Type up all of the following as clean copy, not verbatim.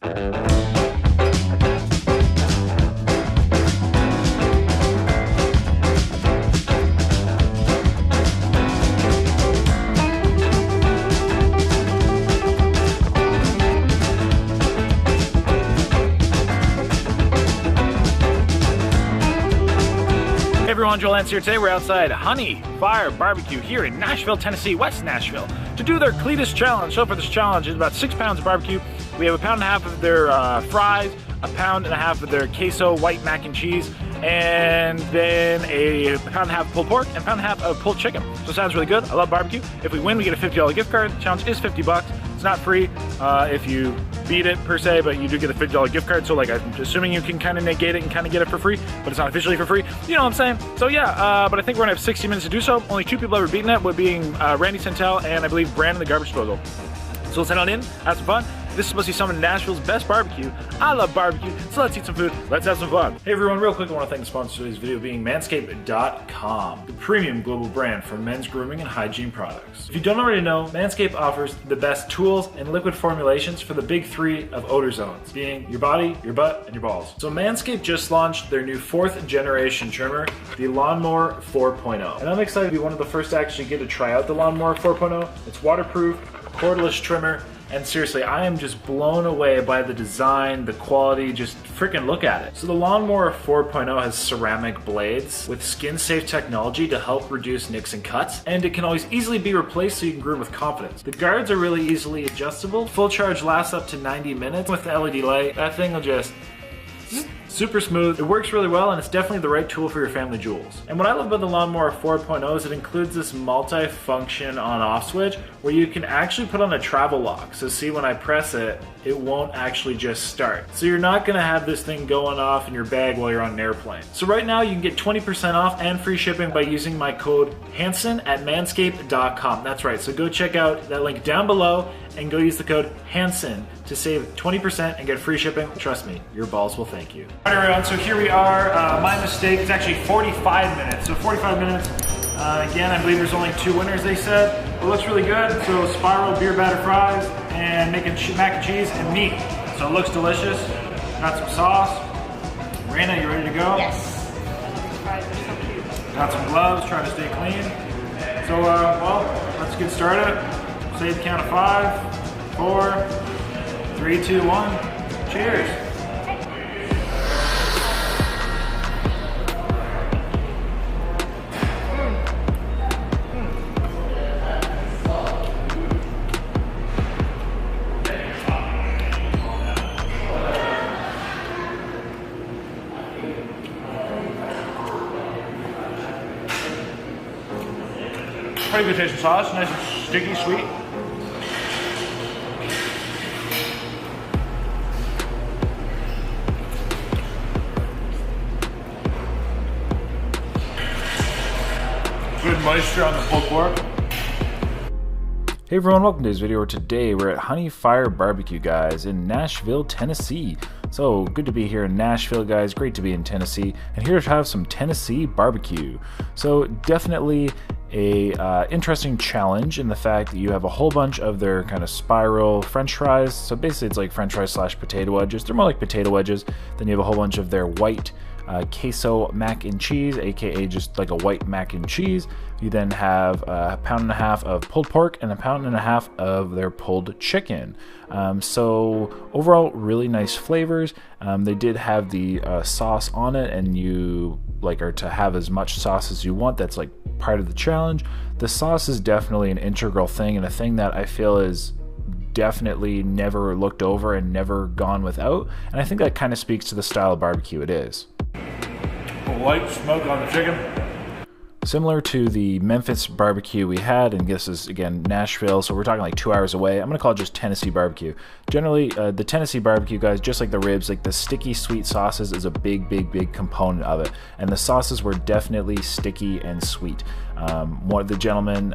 Hey everyone, Joel Lance here. Today we're outside Honey Fire BBQ here in Nashville, Tennessee, West Nashville, to do their Cletus challenge. So for this challenge, it's about 6 pounds of barbecue. We have 1.5 pounds of their fries, 1.5 pounds of their queso white mac and cheese, and then 1.5 pounds of pulled pork and 1.5 pounds of pulled chicken. So it sounds really good. I love barbecue. If we win, we get a $50 gift card. The challenge is $50. It's not free if you beat it per se, but you do get a $50 gift card. So like, I'm assuming you can kind of negate it and kind of get it for free, but it's not officially for free. You know what I'm saying? So yeah, but I think we're gonna have 60 minutes to do so. Only 2 people ever beaten it, with being Randy Santel and I believe Brandon the Garbage Disposal. So let's head on in, have some fun. This is supposed to be some of Nashville's best barbecue. I love barbecue, so let's eat some food, let's have some fun. Hey everyone, real quick, I want to thank the sponsor of today's video being Manscaped.com, the premium global brand for men's grooming and hygiene products. If you don't already know, Manscaped offers the best tools and liquid formulations for the big 3 of odor zones, being your body, your butt, and your balls. So Manscaped just launched their new 4th generation trimmer, the Lawnmower 4.0. And I'm excited to be one of the first to actually get to try out the Lawnmower 4.0. It's waterproof, cordless trimmer, and seriously, I am just blown away by the design, the quality, just freaking look at it. So the Lawnmower 4.0 has ceramic blades with skin-safe technology to help reduce nicks and cuts, and it can always easily be replaced so you can groom with confidence. The guards are really easily adjustable. Full charge lasts up to 90 minutes. With the LED light, that thing will just super smooth. It works really well, and it's definitely the right tool for your family jewels. And what I love about the Lawnmower 4.0 is it includes this multi-function on-off switch where you can actually put on a travel lock. So see, when I press it, it won't actually just start. So you're not gonna have this thing going off in your bag while you're on an airplane. So right now you can get 20% off and free shipping by using my code Hansen at manscaped.com. That's right, so go check out that link down below and go use the code Hansen to save 20% and get free shipping. Trust me, your balls will thank you. All right everyone, so here we are. My mistake, it's actually 45 minutes. So 45 minutes. Again, I believe there's only 2 winners, they said. It looks really good. So spiral beer batter fries and making mac and cheese and meat. So it looks delicious. Got some sauce. Raina, you ready to go? Yes. Fries are so cute. Got some gloves, trying to stay clean. So, well, let's get started. Say the count of 5, 4, 3, 2, 1. Cheers. Pretty good tasting sauce, nice and sticky, sweet. Good moisture on the pulled pork. Hey everyone, welcome to today's video. Today we're at Honey Fire BBQ, guys, in Nashville, Tennessee. So good to be here in Nashville, guys. Great to be in Tennessee, and here to have some Tennessee barbecue. So definitely a interesting challenge in the fact that you have a whole bunch of their kind of spiral French fries. So basically, it's like French fries slash potato wedges. They're more like potato wedges. Then you have a whole bunch of their white queso mac and cheese, aka just like a white mac and cheese. You then have 1.5 pounds of pulled pork and 1.5 pounds of their pulled chicken. So overall, really nice flavors. They did have the sauce on it, and you are to have as much sauce as you want. That's like part of the challenge. The sauce is definitely an integral thing, and a thing that I feel is definitely never looked over and never gone without. And I think that kind of speaks to the style of barbecue it is. White smoke on the chicken. Similar to the Memphis barbecue we had, and this is again Nashville, so we're talking like 2 hours away. I'm gonna call it just Tennessee barbecue. Generally, the Tennessee barbecue, guys, just like the ribs, like the sticky sweet sauces is a big component of it, and the sauces were definitely sticky and sweet. One of the gentlemen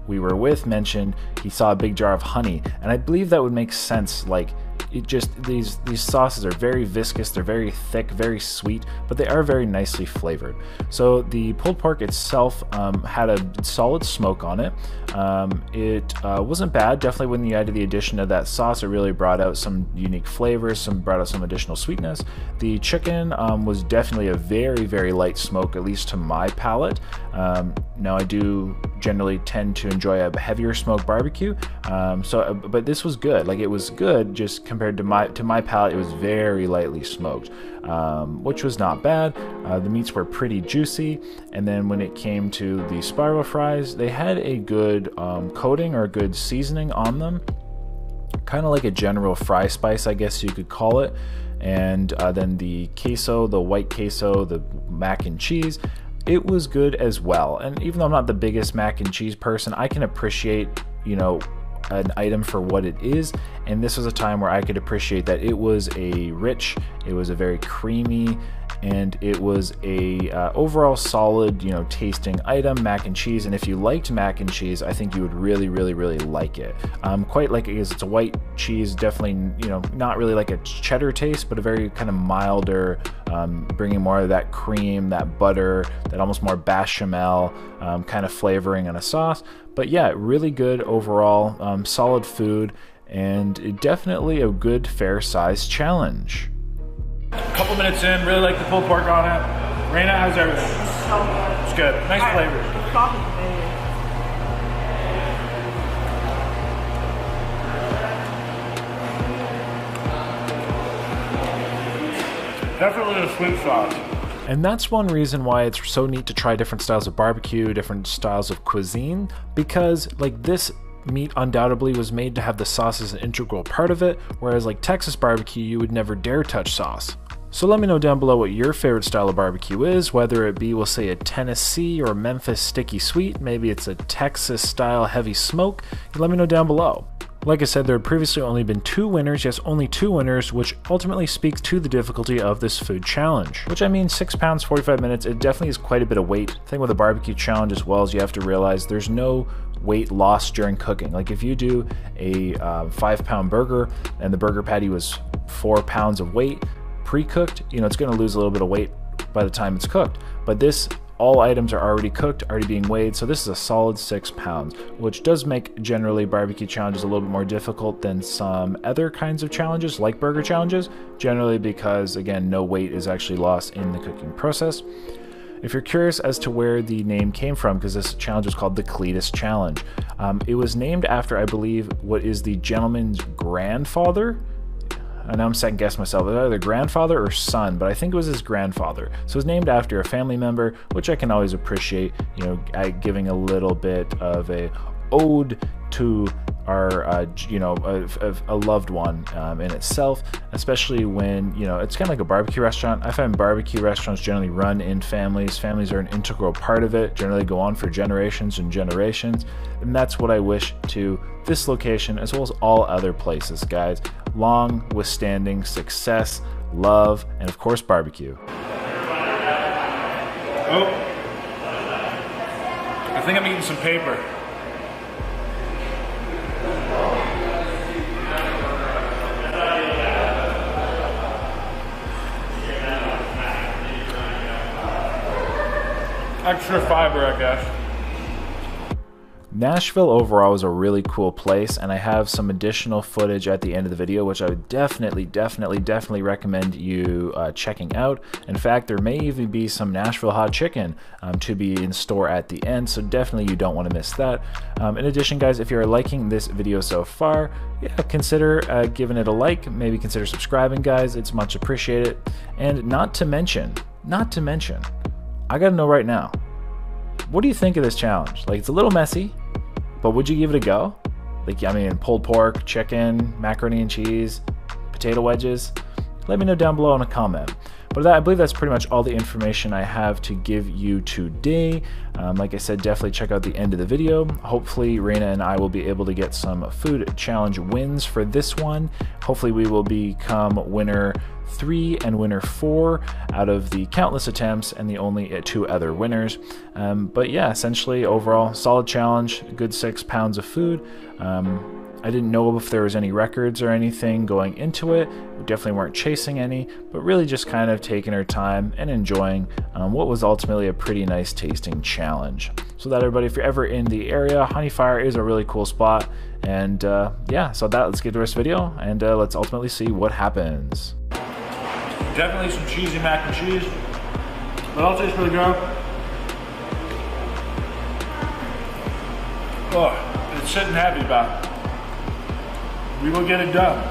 we were with mentioned he saw a big jar of honey, and I believe that would make sense. Like, it just, these sauces are very viscous, they're very thick, very sweet, but they are very nicely flavored. So the pulled pork itself had a solid smoke on it. It wasn't bad. Definitely when you added the addition of that sauce, it really brought out some unique flavors, brought out some additional sweetness. The chicken was definitely a very, very light smoke, at least to my palate. Now I do generally tend to enjoy a heavier smoked barbecue, but this was good. Like, it was good, just compared to my palate, it was very lightly smoked, which was not bad. The meats were pretty juicy, and then when it came to the spiral fries, they had a good coating or a good seasoning on them, kind of like a general fry spice, I guess you could call it. And then the queso, the white queso, the mac and cheese, it was good as well. And even though I'm not the biggest mac and cheese person, I can appreciate, you know, an item for what it is, and this was a time where I could appreciate that it was a rich, it was a very creamy, and it was a overall solid, you know, tasting item, mac and cheese. And if you liked mac and cheese, I think you would really, really, really like it. Quite like it is. It's a white cheese, definitely, you know, not really like a cheddar taste, but a very kind of milder, bringing more of that cream, that butter, that almost more bechamel kind of flavoring in a sauce. But yeah, really good overall, solid food, and definitely a good fair size challenge. Couple minutes in, really like the pulled pork on it. Raina, how's everything? So good. It's good. Nice flavor. Definitely a sweet sauce. And that's one reason why it's so neat to try different styles of barbecue, different styles of cuisine, because like this meat undoubtedly was made to have the sauce as an integral part of it, whereas like Texas barbecue, you would never dare touch sauce. So let me know down below what your favorite style of barbecue is, whether it be, we'll say, a Tennessee or Memphis sticky sweet, maybe it's a Texas style heavy smoke. Let me know down below. Like I said, there had previously only been 2 winners, yes, only 2 winners, which ultimately speaks to the difficulty of this food challenge. Which, I mean, 6 pounds, 45 minutes, it definitely is quite a bit of weight. The thing with a barbecue challenge as well is you have to realize there's no weight loss during cooking. Like if you do a 5-pound burger and the burger patty was 4 pounds of weight, pre-cooked, you know, it's going to lose a little bit of weight by the time it's cooked. But this, all items are already cooked, already being weighed, so this is a solid 6 pounds, which does make generally barbecue challenges a little bit more difficult than some other kinds of challenges, like burger challenges, generally because, again, no weight is actually lost in the cooking process. If you're curious as to where the name came from, because this challenge was called the Cletus Challenge, it was named after, I believe, what is the gentleman's grandfather. And now I'm second guessing myself, either grandfather or son, but I think it was his grandfather. So it was named after a family member, which I can always appreciate, you know, giving a little bit of a ode to our, you know, a loved one in itself, especially when, you know, it's kind of like a barbecue restaurant. I find barbecue restaurants generally run in families. Families are an integral part of it, generally go on for generations and generations. And that's what I wish to this location, as well as all other places, guys. Long, withstanding success, love, and of course, barbecue. Oh. I think I'm eating some paper. Extra fiber, I guess. Nashville overall is a really cool place, and I have some additional footage at the end of the video, which I would definitely recommend you checking out. In fact, there may even be some Nashville hot chicken to be in store at the end, so definitely you don't want to miss that. In addition, guys, if you're liking this video so far, yeah, consider giving it a like, maybe consider subscribing, guys. It's much appreciated. And not to mention, I gotta know right now, what do you think of this challenge? Like, it's a little messy, but would you give it a go? Like, I mean, pulled pork, chicken, macaroni and cheese, potato wedges? Let me know down below in a comment. But I believe that's pretty much all the information I have to give you today. Like I said, definitely check out the end of the video. Hopefully, Raina and I will be able to get some food challenge wins for this one. Hopefully, we will become winner 3 and winner 4 out of the countless attempts and the only 2 other winners. But yeah, essentially overall solid challenge, a good 6 pounds of food. I didn't know if there was any records or anything going into it. We definitely weren't chasing any, but really just kind of taking our time and enjoying what was ultimately a pretty nice tasting challenge. So that everybody, if you're ever in the area, Honey Fire is a really cool spot. And yeah, so let's get to the rest of the video and let's ultimately see what happens. Definitely some cheesy mac and cheese, but also tastes really good. Oh, it's sitting heavy, but we will get it done.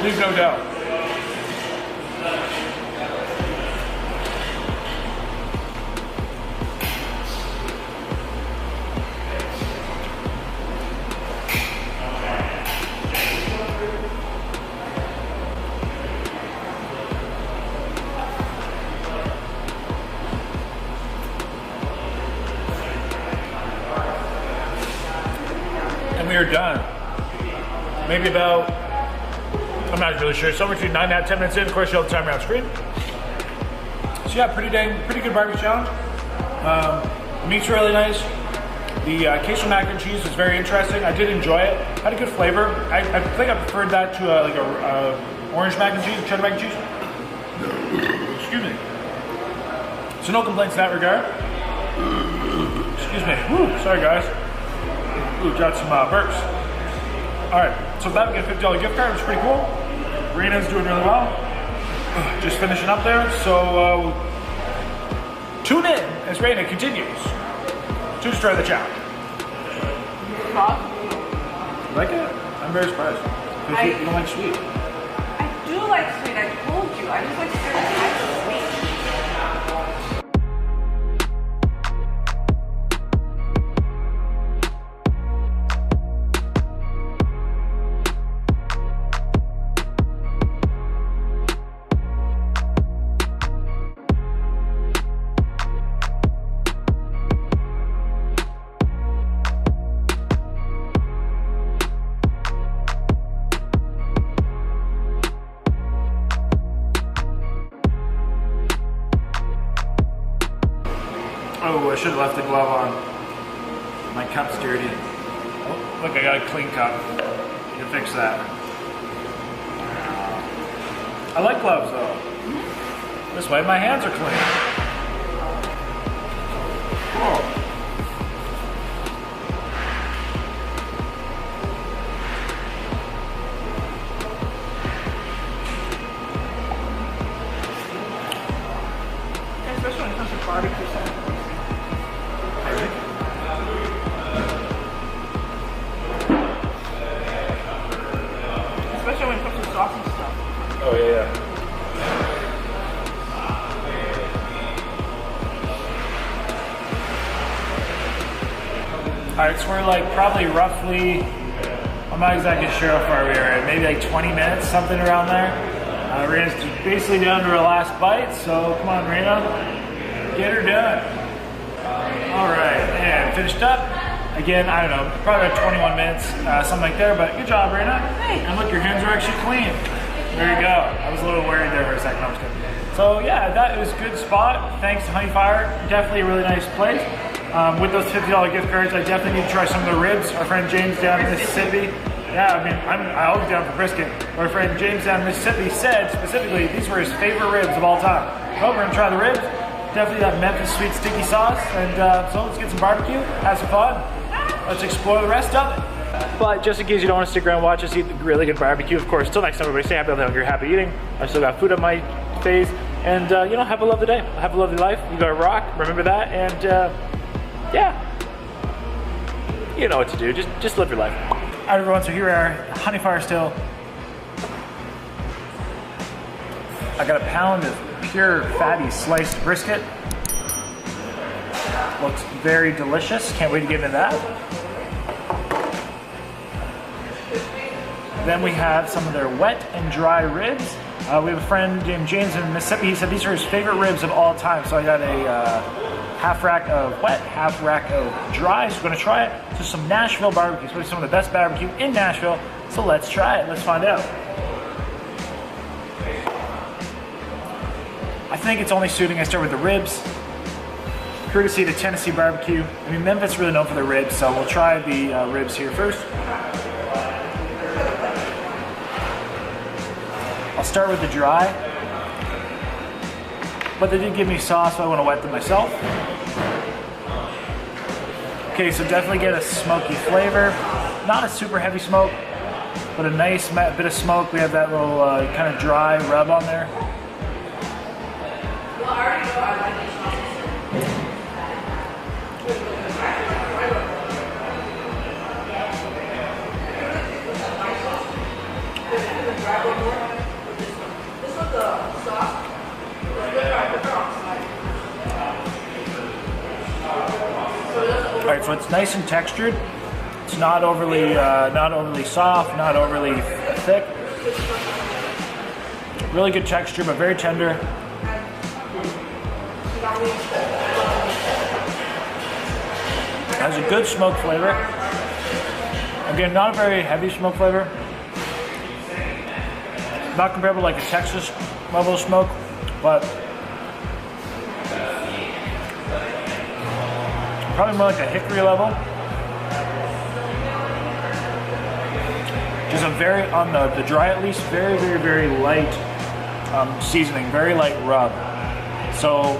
Leave no doubt. And we are done. Maybe about, I'm not really sure, somewhere between 9 and 10 minutes in. Of course, you have the timer on screen. So yeah, pretty good barbecue challenge. The meat's really nice. The queso mac and cheese is very interesting. I did enjoy it. Had a good flavor. I think I preferred that to like a orange mac and cheese, cheddar mac and cheese. Excuse me. So no complaints in that regard. Excuse me. Woo, sorry guys. Ooh, got some burps. All right, so that we get a $50 gift card, which is pretty cool. Rena's doing really well. Just finishing up there, so tune in as Rena continues to destroy the challenge. You like it? I'm very surprised. Because you don't like sweet. I do like sweet, I told you. I just like certain types of sweet. Oh, I should have left the glove on. My cup's dirty. Oh, look, I got a clean cup. You can fix that. I like gloves though. This way my hands are clean. Cool. Especially when it comes to barbecue sauce. Especially when it comes to sausage. Oh yeah. Alright, so we're like probably roughly, I'm not exactly sure how far we are at, maybe like 20 minutes, something around there. Reina's basically down to her last bite, so come on Reina, get her done. Alright, and finished up. Again, I don't know, probably about 21 minutes, something like there, but good job Reina. Hey. And look, your hands are actually clean. There you go. I was a little worried there for a second, I was good. So yeah, that was a good spot. Thanks to Honey Fire, definitely a really nice place. With those $50 gift cards, I definitely need to try some of the ribs. Our friend James down in Mississippi. Yeah, I mean, I always down for brisket. Our friend James down in Mississippi said specifically these were his favorite ribs of all time. So we're gonna try the ribs. Definitely that Memphis sweet sticky sauce. And so let's get some barbecue, have some fun. Let's explore the rest of it. But just in case you don't want to stick around and watch us eat the really good barbecue, of course, till next time, everybody stay happy, healthy, hungry, happy eating. I still got food on my face. And, you know, have a lovely day. Have a lovely life. You gotta rock. Remember that. And, yeah. You know what to do. Just live your life. All right, everyone. So here we are, Honey Fire still. I got a pound of pure fatty sliced brisket. Looks very delicious. Can't wait to get into that. Then we have some of their wet and dry ribs. We have a friend named James in Mississippi. He said these are his favorite ribs of all time. So I got a half rack of wet, half rack of dry. So we're gonna try it. So some Nashville barbecue. It's probably some of the best barbecue in Nashville. So let's try it. Let's find out. I think it's only suiting I start with the ribs. Courtesy to Tennessee barbecue. I mean, Memphis is really known for the ribs, so we'll try the ribs here first. I'll start with the dry, but they did give me sauce, so I want to wet them myself. Okay, so definitely get a smoky flavor. Not a super heavy smoke, but a nice bit of smoke. We have that little kind of dry rub on there. All right, so it's nice and textured. It's not overly soft, not overly thick. Really good texture, but very tender. Has a good smoke flavor. Again, not a very heavy smoke flavor. Not comparable to like a Texas level of smoke, but probably more like a hickory level. Just a very, on the dry at least, very, very, very light seasoning, very light rub. So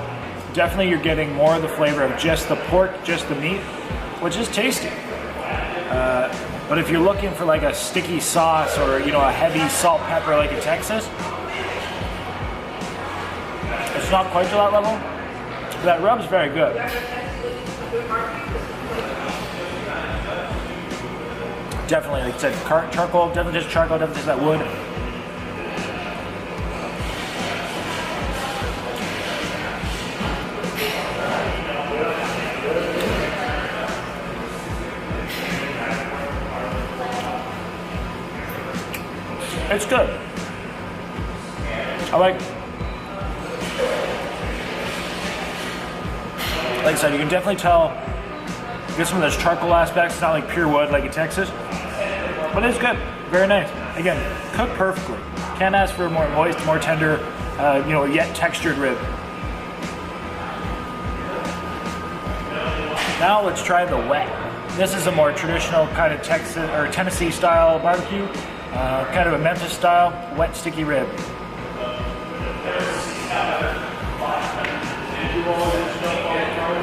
definitely you're getting more of the flavor of just the pork, just the meat, which is tasty. But if you're looking for like a sticky sauce or, you know, a heavy salt pepper like in Texas, it's not quite to that level. But that rub's very good. Definitely, like I said, charcoal, definitely just charcoal, definitely just that wood. It's good. Like I said, you can definitely tell, get some of those charcoal aspects. It's not like pure wood like in Texas, but it's good. Very nice. Again, cooked perfectly. Can't ask for a more moist, more tender, you know, yet textured rib. Now let's try the wet. This is a more traditional kind of Texas or Tennessee style barbecue. Kind of a Memphis style wet sticky rib.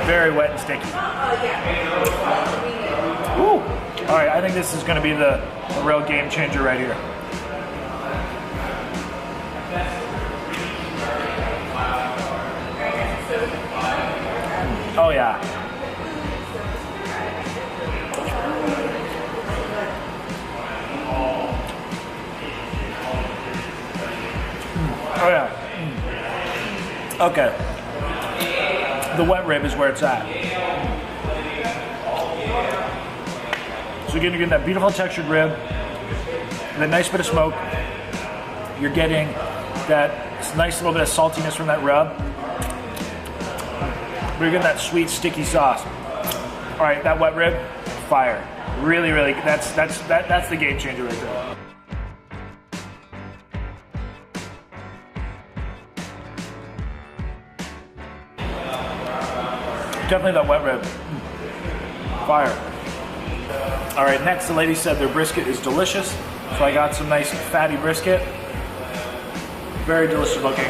Very wet and sticky. Ooh. All right, I think this is going to be the real game changer right here. Oh yeah. Oh yeah. Okay. The wet rib is where it's at. So you're getting that beautiful textured rib, that nice bit of smoke. You're getting that nice little bit of saltiness from that rub. But you're getting that sweet, sticky sauce. All right, that wet rib, fire. Really, really, that's the game changer right there. Definitely that wet rib. Fire. All right, next the lady said their brisket is delicious. So I got some nice fatty brisket. Very delicious looking.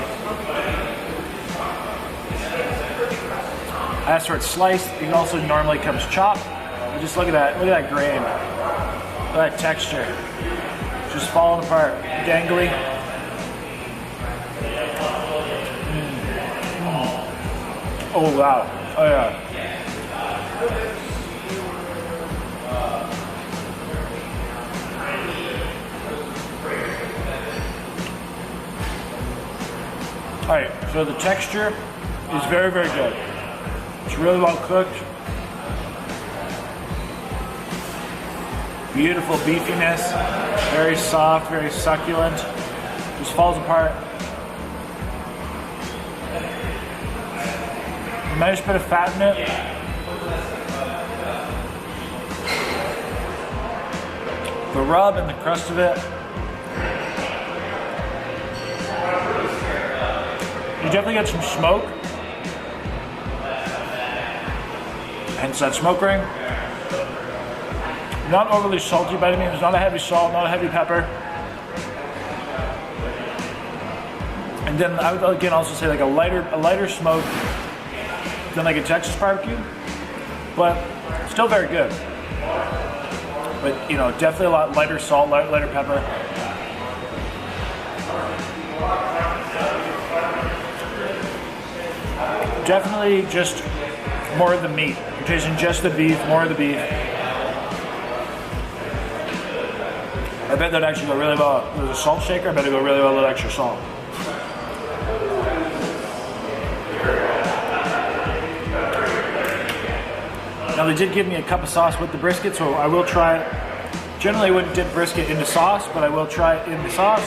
I asked for it sliced. It also normally comes chopped. But just look at that grain. Look at that texture. Just falling apart. Dangly. Oh wow. Oh yeah. All right, so the texture is very, very good. It's really well cooked. Beautiful beefiness, very soft, very succulent. Just falls apart. Nice bit of fat in it. The rub and the crust of it. You definitely get some smoke. Hence that smoke ring. Not overly salty by any means. Not a heavy salt, not a heavy pepper. And then I would again also say like a lighter smoke than like a Texas barbecue, but still very good. But you know, definitely a lot lighter salt, lighter pepper. Definitely just more of the meat. You're tasting just the beef, more of the beef. I bet that'd actually go really well with a salt shaker. I bet it'd go really well with extra salt. Now they did give me a cup of sauce with the brisket, so I will try it. Generally I wouldn't dip brisket into sauce, but I will try it in the sauce.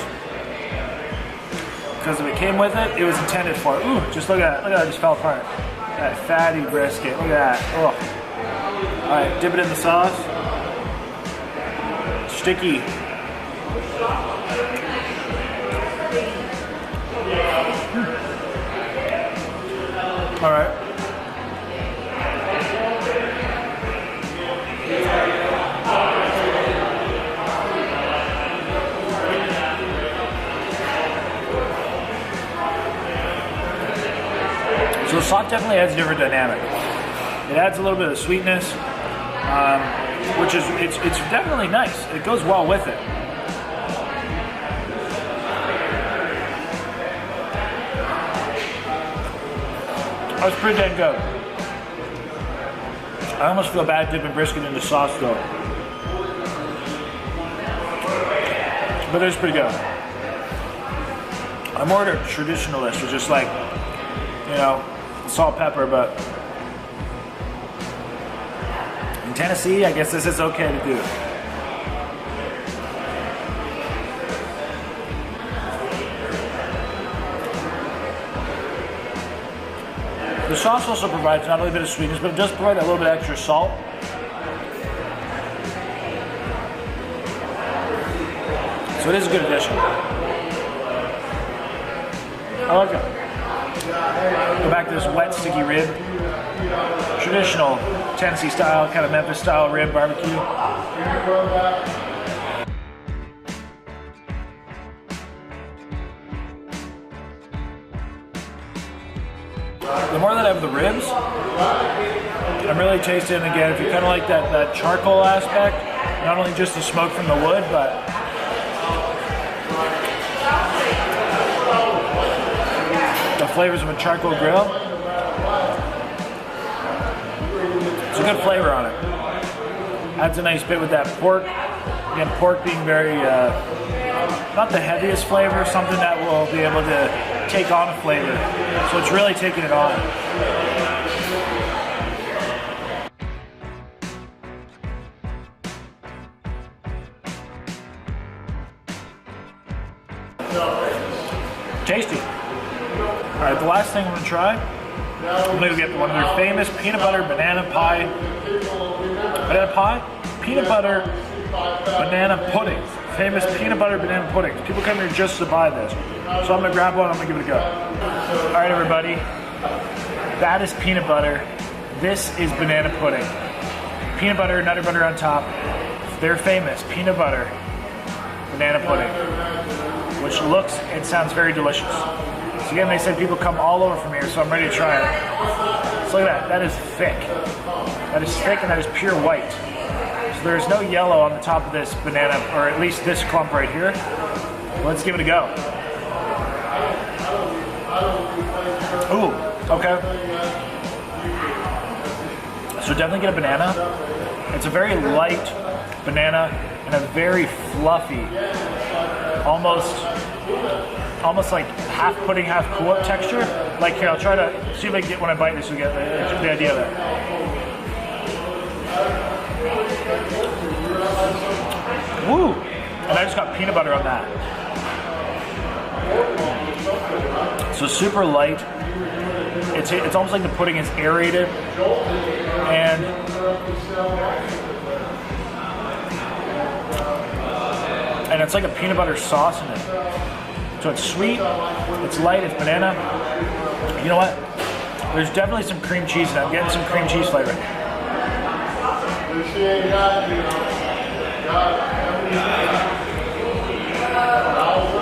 Because if it came with it, it was intended for it. Ooh, just look at that, it just fell apart. That fatty brisket, look at that, oh. All right, dip it in the sauce. Sticky. All right. So the sauce definitely adds a different dynamic. It adds a little bit of sweetness, which is it's definitely nice. It goes well with it. That's pretty dang good. I almost feel bad dipping brisket into sauce though, but it's pretty good. I'm more of a traditionalist, which is like, you know, salt, pepper, but in Tennessee, I guess this is okay to do. The sauce also provides not only a bit of sweetness, but it does provide a little bit extra salt. So it is a good addition. I like it. Go back to this wet, sticky rib. Traditional Tennessee style, kind of Memphis style rib barbecue. The more that I have the ribs, I'm really tasting, again, if you kind of like that charcoal aspect, not only just the smoke from the wood, but the flavors of a charcoal grill. It's a good flavor on it. Adds a nice bit with that pork. Again, pork being very not the heaviest flavor, something that will be able to take on a flavor. So it's really taking it on. Tasty. All right, the last thing I'm gonna try, I'm gonna get one of their famous peanut butter banana pie. Peanut butter banana puddings. Famous peanut butter banana puddings. People come here just to buy this. So I'm gonna grab one, I'm gonna give it a go. All right, everybody. That is peanut butter. This is banana pudding. Peanut butter, nutter butter on top. They're famous peanut butter banana pudding, which looks and sounds very delicious. So again, they said people come all over from here, so I'm ready to try it. So look at that, that is thick. That is thick and that is pure white. So there's no yellow on the top of this banana, or at least this clump right here. Let's give it a go. Ooh, okay. So definitely get a banana. It's a very light banana and a very fluffy, almost like half pudding, half Cool Whip texture. Like here, I'll try to see if I can get when I bite this, you'll get the idea of it. Woo! And I just got peanut butter on that. So super light. It's almost like the pudding is aerated, and it's like a peanut butter sauce in it. So it's sweet, it's light, it's banana. You know what? There's definitely some cream cheese in it. I'm getting some cream cheese flavor.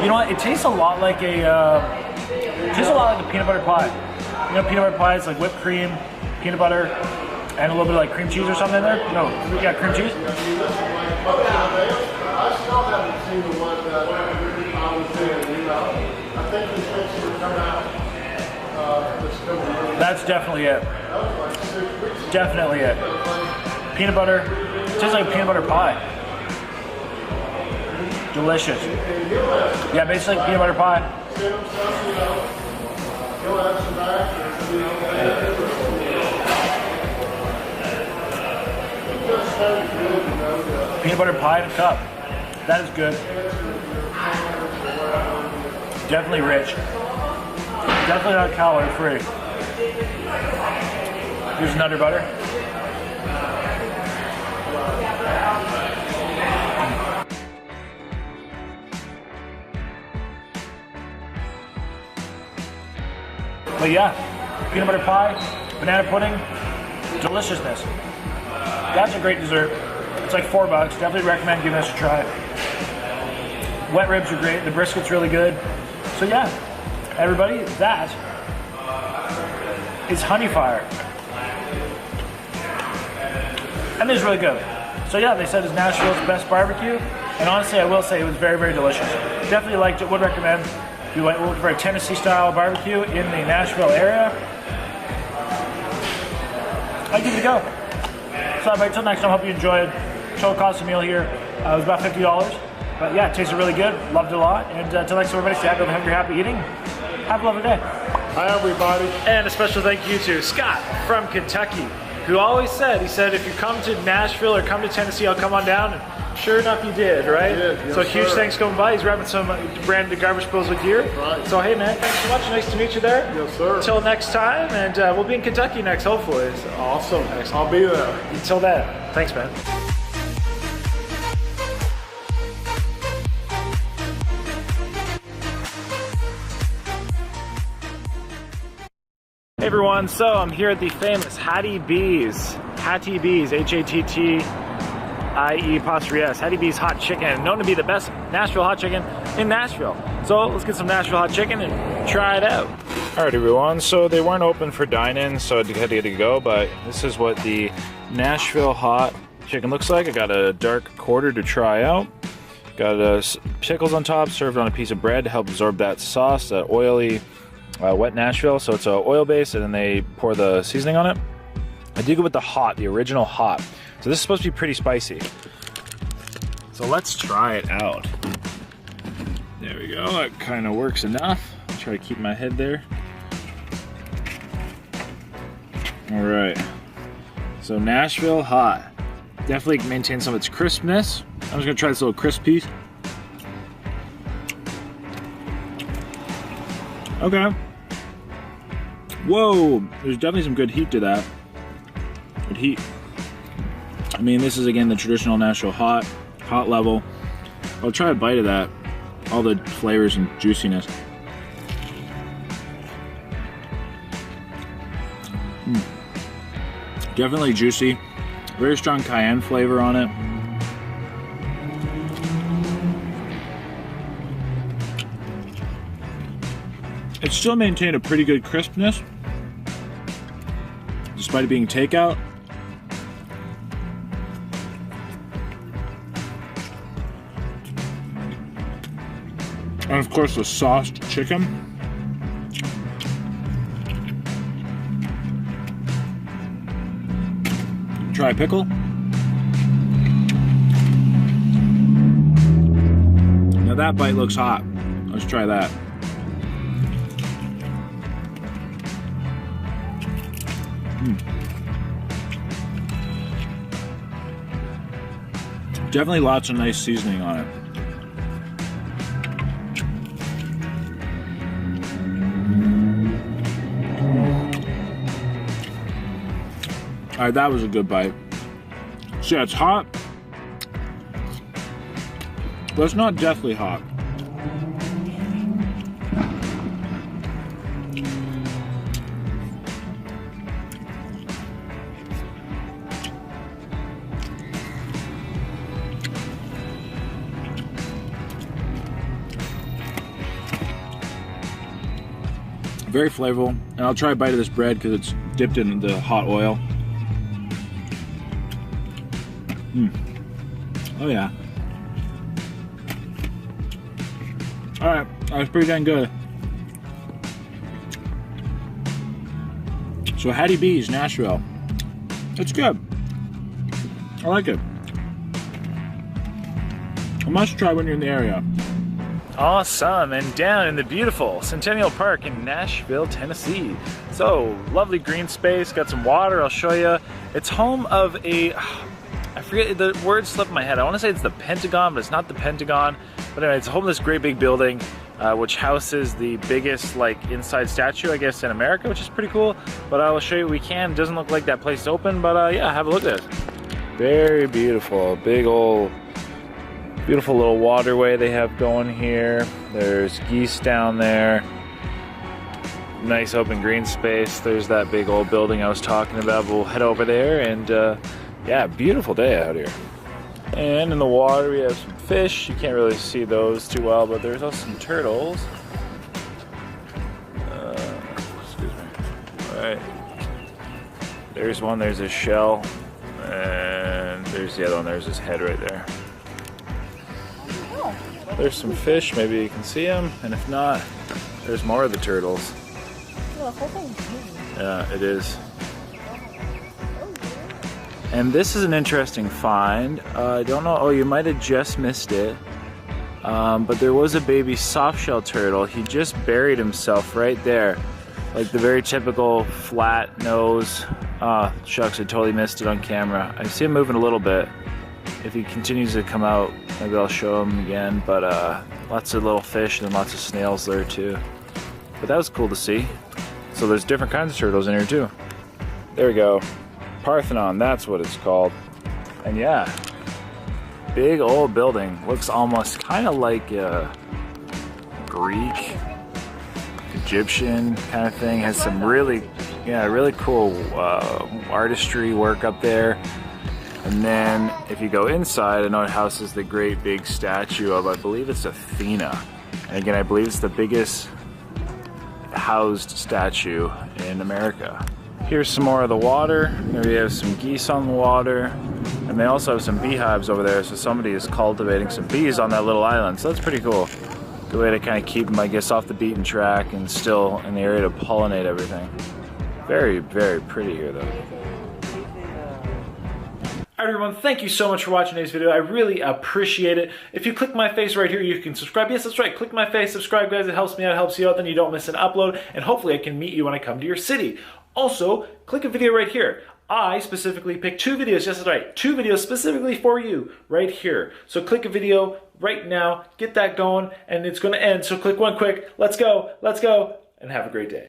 You know what? It tastes a lot like a peanut butter pie. You know, peanut butter pie is like whipped cream, peanut butter, and a little bit of like cream cheese or something in there. No, yeah, cream cheese. I still haven't seen the one that I was saying, I think the things that come out that's definitely it. Definitely it. Peanut butter. It tastes like a peanut butter pie. Delicious. Yeah, basically like peanut butter pie. Peanut butter pie in a cup. That is good. Definitely rich. Definitely not calorie free. Here's nutter butter. But yeah, peanut butter pie, banana pudding, deliciousness. That's a great dessert. It's like $4. Definitely recommend giving this a try. Wet ribs are great. The brisket's really good. So yeah, everybody, that is Honey Fire. And it's really good. So yeah, they said it's Nashville's best barbecue. And honestly, I will say it was very, very delicious. Definitely liked it. Would recommend. If you like looking for a Tennessee style barbecue in the Nashville area, I'd give it a go. So until next time, I hope you enjoyed. Total cost of meal here it was about $50. But yeah, it tasted really good. Loved it a lot. And until next time, everybody, stay happy, hungry, happy eating. Have a lovely day. Hi, everybody. And a special thank you to Scott from Kentucky, who always said, he said, if you come to Nashville or come to Tennessee, I'll come on down. And sure enough, you did, right? I did, yes, so huge sir. thanks coming by. He's grabbing some brand new garbage disposal gear. Right. So hey, man, thanks so much. Nice to meet you there. Yes, sir. Until next time, and we'll be in Kentucky next, hopefully. So, Awesome. Excellent. I'll be there. Until then, thanks, man. Hey everyone, so I'm here at the famous Hattie B's, H-A-T-T-I-E-apostrophe-S, Hattie B's Hot Chicken, known to be the best Nashville hot chicken in Nashville. So let's get some Nashville hot chicken and try it out. All right everyone, so they weren't open for dine-in, so I had to go, but this is what the Nashville hot chicken looks like. I got a dark quarter to try out. Got pickles on top, served on a piece of bread to help absorb that sauce, that oily, wet Nashville. So it's a oil base, and then they pour the seasoning on it. I did go with the hot, the original hot. So this is supposed to be pretty spicy. So let's try it out. There we go, that kind of works enough. Try to keep my head there. All right, so Nashville hot. Definitely maintain some of its crispness. I'm just gonna try this little crisp piece. Okay. Whoa, there's definitely some good heat to that. Good heat. I mean, this is again the traditional Nashville hot level. I'll try a bite of that. All the flavors and juiciness. Definitely juicy. Very strong cayenne flavor on it. It still maintained a pretty good crispness, despite it being takeout. And of course the sauced chicken. Try a pickle. Now that bite looks hot. Let's try that. Definitely lots of nice seasoning on it. All right, that was a good bite. So yeah, it's hot, but it's not deathly hot. Very flavorful, and I'll try a bite of this bread because it's dipped in the hot oil. Oh yeah. Alright, that was pretty dang good. So Hattie B's, Nashville. It's good. I like it. A must try when you're in the area. Awesome, and down in the beautiful Centennial Park in Nashville, Tennessee. So, lovely green space, got some water, I'll show you. It's home of a, I forget, the word slipped my head. I want to say it's the Pentagon, but it's not the Pentagon. But anyway, it's home of this great big building, which houses the biggest inside statue, I guess, in America, which is pretty cool. But I will show you what we can. It doesn't look like that place is open, but yeah, have a look at it. Very beautiful, big old, beautiful little waterway they have going here. There's geese down there. Nice open green space. There's that big old building I was talking about. We'll head over there and yeah, beautiful day out here. And in the water we have some fish. You can't really see those too well, but there's also some turtles. Excuse me. All right. There's one, there's a shell. And there's the other one, there's his head right there. There's some fish, maybe you can see them, and if not, there's more of the turtles. The whole thing's moving. Yeah, it is. And this is an interesting find. I don't know, oh, you might have just missed it. But there was a baby softshell turtle. He just buried himself right there. Like the very typical flat nose. Shucks, I totally missed it on camera. I see him moving a little bit. If he continues to come out, maybe I'll show him again, but lots of little fish and lots of snails there too. But that was cool to see. So there's different kinds of turtles in here too. There we go. Parthenon, that's what it's called. And yeah, big old building. Looks almost kind of like a Greek, Egyptian kind of thing. Has some really, yeah, really cool artistry work up there. And then if you go inside, I know it houses the great big statue of, I believe it's Athena. And again, I believe it's the biggest housed statue in America. Here's some more of the water. There we have some geese on the water. And they also have some beehives over there, so somebody is cultivating some bees on that little island. So that's pretty cool. Good way to kind of keep them, I guess, off the beaten track and still in the area to pollinate everything. Very, very pretty here though. All right, everyone, thank you so much for watching today's video. I really appreciate it. If you click my face right here, you can subscribe. Yes, that's right. Click my face, subscribe, guys. It helps me out, helps you out. Then you don't miss an upload. And hopefully I can meet you when I come to your city. Also, click a video right here. I specifically picked 2 videos. Yes, that's right. 2 videos specifically for you right here. So click a video right now. Get that going. And it's going to end. So click one quick. Let's go. Let's go. And have a great day.